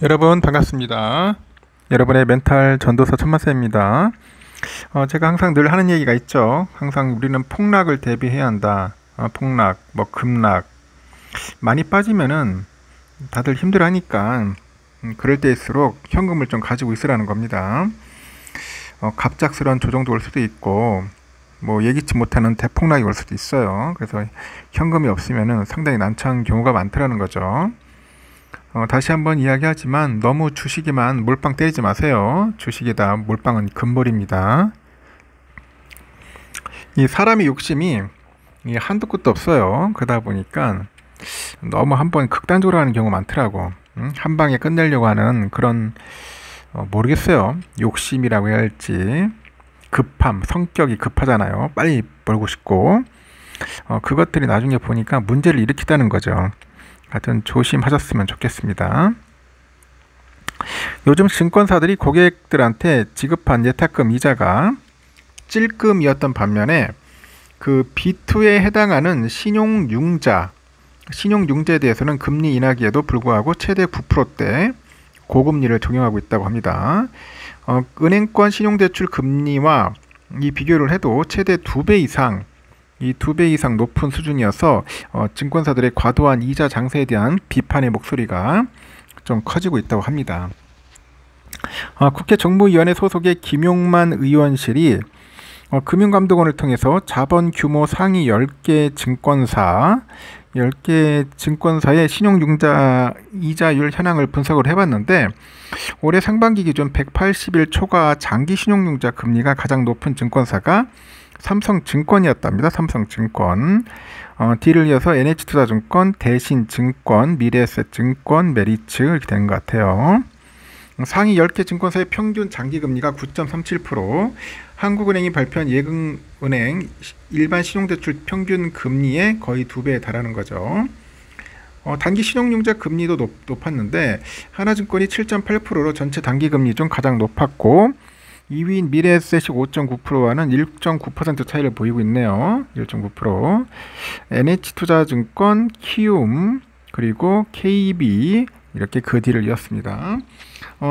여러분 반갑습니다. 여러분의 멘탈 전도사 천마세입니다. 제가 항상 늘 하는 얘기가 있죠. 항상 우리는 폭락을 대비해야 한다. 폭락, 급락 많이 빠지면은 다들 힘들어하니까 그럴 때일수록 현금을 좀 가지고 있으라는 겁니다. 갑작스러운 조정도 올 수도 있고 예기치 못하는 대폭락이 올 수도 있어요. 그래서 현금이 없으면은 상당히 난처한 경우가 많더라는 거죠. 다시 한번 이야기하지만 너무 주식에만 몰빵 때리지 마세요. 주식에다 몰빵은 금물입니다. 이 사람의 욕심이 한도 끝도 없어요. 그러다 보니까 너무 한번 극단적으로 하는 경우가 많더라고. 한 방에 끝내려고 하는 그런 모르겠어요. 욕심이라고 해야 할지 급함, 성격이 급하잖아요. 빨리 벌고 싶고 그것들이 나중에 보니까 문제를 일으킨다는 거죠. 하여튼 조심하셨으면 좋겠습니다. 요즘 증권사들이 고객들한테 지급한 예탁금 이자가 찔끔이었던 반면에 그 B2에 해당하는 신용융자에 대해서는 금리 인하기에도 불구하고 최대 9%대 고금리를 적용하고 있다고 합니다. 은행권 신용대출 금리와 이 비교를 해도 최대 2배 이상 이 2배 이상 높은 수준이어서 증권사들의 과도한 이자 장세에 대한 비판의 목소리가 좀 커지고 있다고 합니다. 국회 정무위원회 소속의 김용만 의원실이 금융감독원을 통해서 자본 규모 상위 10개 증권사의 신용융자 이자율 현황을 분석을 해봤는데 올해 상반기 기준 180일 초과 장기 신용융자 금리가 가장 높은 증권사가 삼성증권이었답니다. 삼성증권. 뒤를 이어서 NH투자증권, 대신증권, 미래에셋증권, 메리츠 이렇게 되는 것 같아요. 상위 10개 증권사의 평균 장기금리가 9.37%, 한국은행이 발표한 예금은행 일반 신용대출 평균 금리의 거의 2배에 달하는 거죠. 단기 신용융자 금리도 높았는데 하나증권이 7.8%로 전체 단기금리 중 가장 높았고 2위인 미래에셋이 5.9%와는 1.9% 차이를 보이고 있네요. 1.9%. NH투자증권, 키움, 그리고 KB 이렇게 그 뒤를 이었습니다.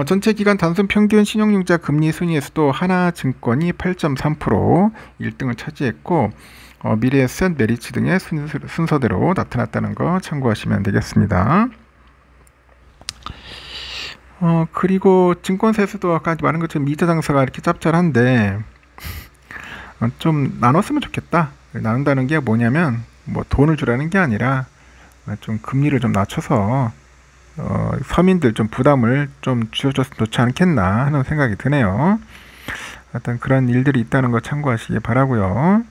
전체 기간 단순 평균 신용융자 금리 순위에서도 하나증권이 8.3% 1등을 차지했고 미래에셋, 메리츠 등의 순서대로 나타났다는 거 참고하시면 되겠습니다. 그리고 증권사에서도 아까 말한 것처럼 이자 장사가 이렇게 짭짤한데 좀 나눴으면 좋겠다. 나눈다는 게 뭐냐면 돈을 주라는 게 아니라 좀 금리를 좀 낮춰서 서민들 좀 부담을 좀 줄여줬으면 좋지 않겠나 하는 생각이 드네요. 하여튼 그런 일들이 있다는 거 참고하시기 바라고요.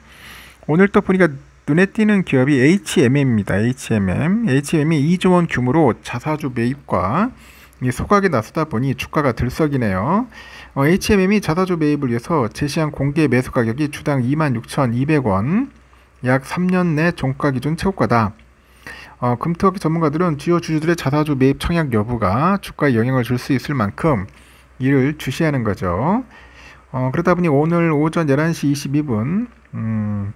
오늘 또 보니까 눈에 띄는 기업이 HMM입니다. HMM이 2조 원 규모로 자사주 매입과 소각에 나서다 보니 주가가 들썩이네요. HMM이 자사주 매입을 위해서 제시한 공개 매수 가격이 주당 26,200원, 약 3년 내 종가 기준 최고가다. 금투업계 전문가들은 주요 주주들의 자사주 매입 청약 여부가 주가에 영향을 줄 수 있을 만큼 이를 주시하는 거죠. 그러다 보니 오늘 오전 11시 22분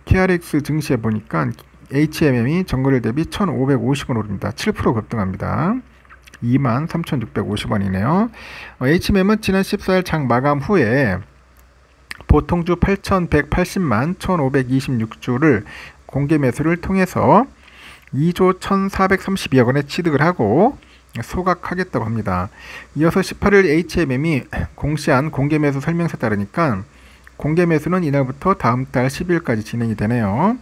KRX 증시에 보니까 HMM이 전거래 대비 1,550원 오릅니다. 7% 급등합니다. 23,650원이네요. HMM은 지난 14일 장 마감 후에 보통주 8,180만 1,526주를 공개 매수를 통해서 2조 1,432억 원에 취득을 하고 소각하겠다고 합니다. 이어서 18일 HMM이 공시한 공개 매수 설명서에 따르니까 공개 매수는 이날부터 다음 달 10일까지 진행이 되네요.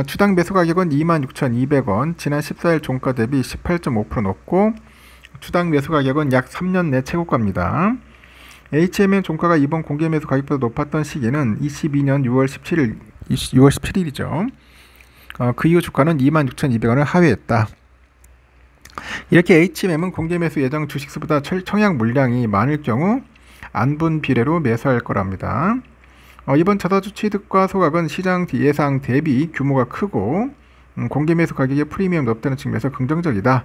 주당 매수 가격은 26,200원, 지난 14일 종가 대비 18.5% 높고 주당 매수 가격은 약 3년 내 최고가입니다. HMM 종가가 이번 공개 매수 가격보다 높았던 시기는 22년 6월 17일이죠. 그 이후 주가는 26,200원을 하회했다. 이렇게 HMM은 공개 매수 예정 주식수보다 청약 물량이 많을 경우 안분 비례로 매수할 거랍니다. 이번 자사주 취득과 소각은 시장 예상 대비 규모가 크고 공개 매수 가격의 프리미엄이 높다는 측면에서 긍정적이다.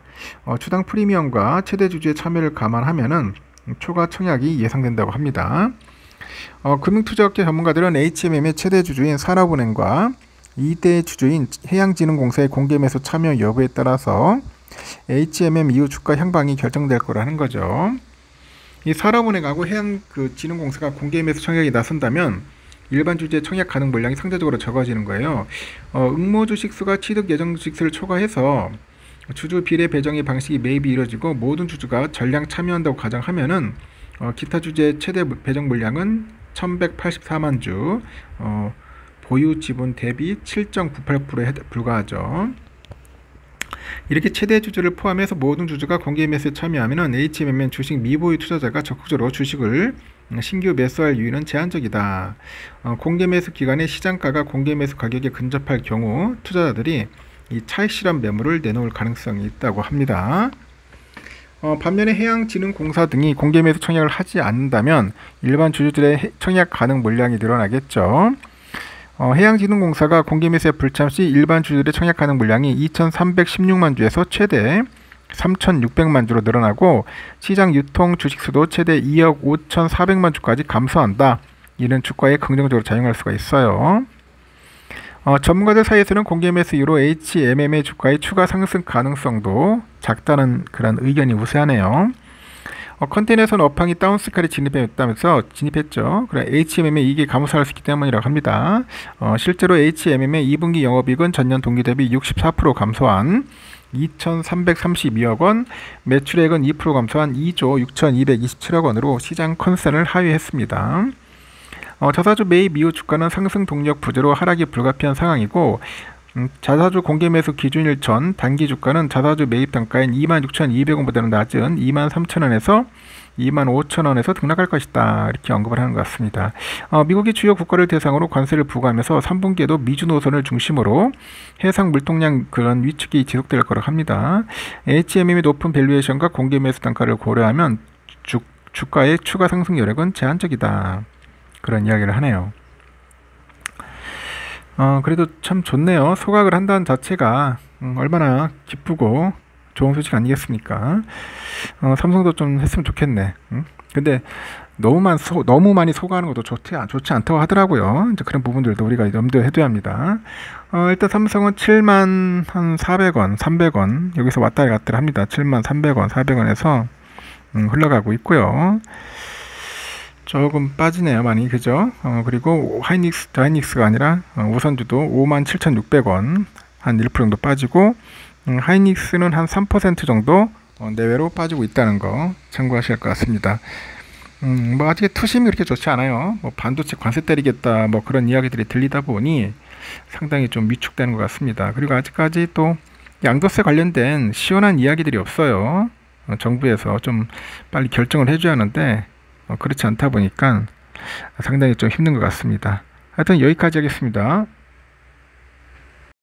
주당 프리미엄과 최대 주주의 참여를 감안하면은 초과 청약이 예상된다고 합니다. 금융투자업계 전문가들은 HMM의 최대 주주인 산업은행과 2대 주주인 해양진흥공사의 공개 매수 참여 여부에 따라서 HMM 이후 주가 향방이 결정될 거라는 거죠. 이 산업은행하고 해양진흥공사가 공개 매수 청약에 나선다면 일반 주주의 청약 가능 물량이 상대적으로 적어지는 거예요. 응모 주식수가 취득 예정 주식수를 초과해서 주주 비례 배정의 방식이 매입이 이루어지고 모든 주주가 전량 참여한다고 가정하면은 기타 주주의 최대 배정 물량은 1184만 주, 보유 지분 대비 7.98%에 불과하죠. 이렇게 최대 주주를 포함해서 모든 주주가 공개 매수에 참여하면 HMM은 주식 미보유 투자자가 적극적으로 주식을 신규 매수할 이유는 제한적이다. 공개 매수 기간에 시장가가 공개 매수 가격에 근접할 경우 투자자들이 이 차익 실현 매물을 내놓을 가능성이 있다고 합니다. 반면에 해양진흥공사 등이 공개 매수 청약을 하지 않는다면 일반 주주들의 청약 가능 물량이 늘어나겠죠. 해양진흥공사가 공개 매수에 불참 시 일반 주주들의 청약 가능 물량이 2,316만 주에서 최대 3,600만 주로 늘어나고 시장 유통 주식수도 최대 2억 5,400만 주까지 감소한다. 이는 주가에 긍정적으로 작용할 수가 있어요. 전문가들 사이에서는 공개 매수 이후로 HMM의 주가의 추가 상승 가능성도 작다는 그런 의견이 우세하네요. 컨테이너선 업황이 다운스칼에 진입했죠. 그래 HMM의 이익이 감소할 수 있기 때문이라고 합니다. 실제로 HMM의 2분기 영업이익은 전년 동기 대비 64% 감소한 2,332억 원, 매출액은 2% 감소한 2조 6,227억 원으로 시장 컨센을 하회했습니다. 자사주 매입 이후 주가는 상승 동력 부재로 하락이 불가피한 상황이고 자사주 공개 매수 기준일 전 단기 주가는 자사주 매입 단가인 26,200원보다는 낮은 23,000원에서 25,000원에서 등락할 것이다. 이렇게 언급을 하는 것 같습니다. 미국이 주요 국가를 대상으로 관세를 부과하면서 3분기에도 미주 노선을 중심으로 해상 물동량 그런 위축이 지속될 거라고 합니다. HMM의 높은 밸류에이션과 공개 매수 단가를 고려하면 주가의 추가 상승 여력은 제한적이다. 그런 이야기를 하네요. 그래도 참 좋네요. 소각을 한다는 자체가 얼마나 기쁘고 좋은 소식 아니겠습니까? 삼성도 좀 했으면 좋겠네. 근데 너무 많이 소각하는 것도 좋지 않다고 하더라고요. 이제 그런 부분들도 우리가 염두에 둬야 합니다. 일단 삼성은 7만 한 400원, 300원 여기서 왔다 갔다 합니다. 7만 300원, 400원에서 흘러가고 있고요. 조금 빠지네요, 많이. 그죠? 그리고 하이닉스가 아니라 우선주도 57,600원 한 1% 정도 빠지고 하이닉스는 한 3% 정도 내외로 빠지고 있다는 거 참고하셔야 할 것 같습니다. 뭐 아직 투심이 그렇게 좋지 않아요. 뭐 반도체 관세 때리겠다 뭐 그런 이야기들이 들리다 보니 상당히 좀 위축되는 것 같습니다. 그리고 아직까지 또 양도세 관련된 시원한 이야기들이 없어요. 정부에서 좀 빨리 결정을 해줘야 하는데 그렇지 않다 보니까 상당히 좀 힘든 것 같습니다. 하여튼 여기까지 하겠습니다.